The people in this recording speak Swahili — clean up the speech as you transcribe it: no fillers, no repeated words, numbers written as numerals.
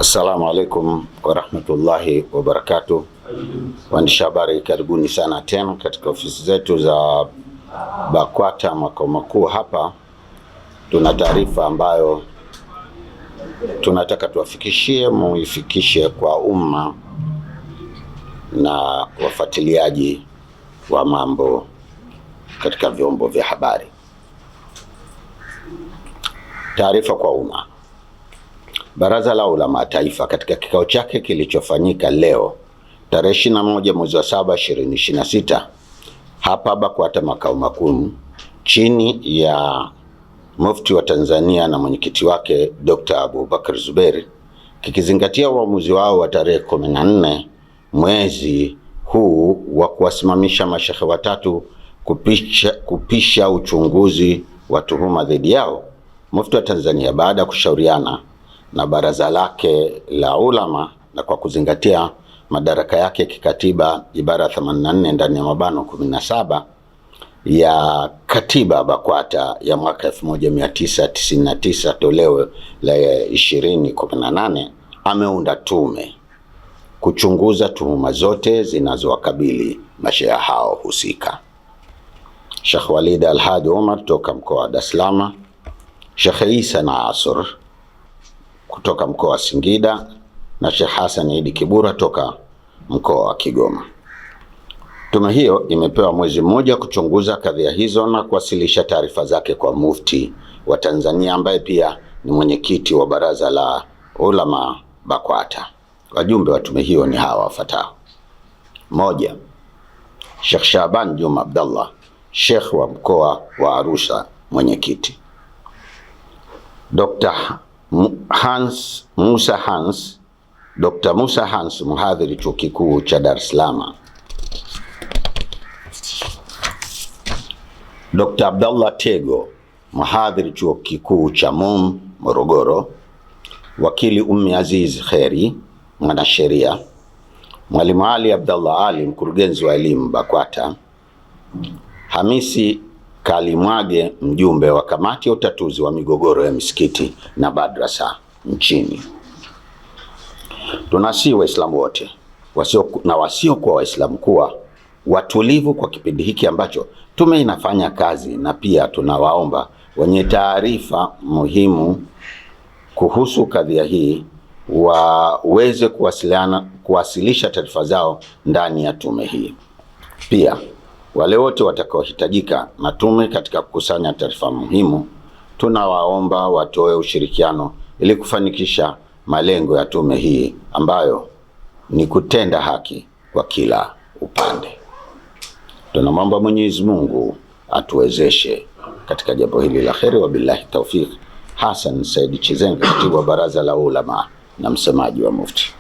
Assalamu alaikum warahmatullahi wabarakatuh. Waandishi habari, karibuni sana tena katika ofisi zetu za BAKWATA makao makuu hapa. Tuna taarifa ambayo tunataka muifikishe kwa umma na wafuatiliaji wa mambo katika vyombo vya habari. Taarifa kwa umma. Baraza la Ulama Taifa katika kikao chake kilichofanyika leo tarehe 21 mwezi wa 7 2026 hapa BAKWATA makao makuu chini ya Mufti wa Tanzania na mwenyekiti wake Dr. Abubakar Zuberi, kikizingatia uamuzi wao wa tarehe 14 mwezi huu wa kuwasimamisha mashehe watatu kupisha uchunguzi wa tuhuma dhidi yao. Mufti wa Tanzania, baada ya kushauriana na baraza lake la ulama na kwa kuzingatia madaraka yake kikatiba ibara 84 ndani ya mabano 17 ya katiba BAKWATA ya mwaka 1999 toleo la 2018, ameunda tume kuchunguza tuhuma zote zinazowakabili mashehe hao husika. Sheikh Walid Al-Hadi Omar toka mkoa wa Dar es Salaam, Sheikh Isa Nasr kutoka mkoa wa Singida na Sheikh Hassan Idi Kibura toka mkoa wa Kigoma. Tume hiyo imepewa mwezi mmoja kuchunguza kadhia hizo na kuwasilisha taarifa zake kwa Mufti wa Tanzania ambaye pia ni mwenyekiti wa baraza la ulama BAKWATA. Wajumbe wa tume hiyo ni hawa wafuatao: 1. Sheikh Shaban Juma Abdallah, Sheikh wa mkoa wa Arusha, mwenyekiti. Dr. Musa Hans, mhadhiri chuo kikuu cha Dar es Salaam. Dr. Abdallah Tego, mhadhiri chuo kikuu cha Morogoro. Wakili Ummi Aziz Kheri, mwanasheria. Mwalimu Ali Abdallah Ali, mkurugenzi wa elimu BAKWATA. Hamisi Kalimwage, mjumbe wa kamati ya utatuzi wa migogoro ya misikiti na madrasa nchini. Tunasihi Waislamu wote wasiokuwa Waislamu kuwa watulivu kwa kipindi hiki ambacho tume inafanya kazi, na pia tunawaomba wenye taarifa muhimu kuhusu kadhia hii waweze kuwasilisha taarifa zao ndani ya tume hii. Pia wale wote watakaohitajika na tume katika kukusanya taarifa muhimu, tunawaomba watoe ushirikiano ili kufanikisha malengo ya tume hii ambayo ni kutenda haki kwa kila upande. Tunamwomba Mwenyezi Mungu atuwezeshe katika jambo hili la kheri. Wabillahi tawfiq. Hassan Said Chizenga, katibu wa baraza la ulama na msemaji wa Mufti.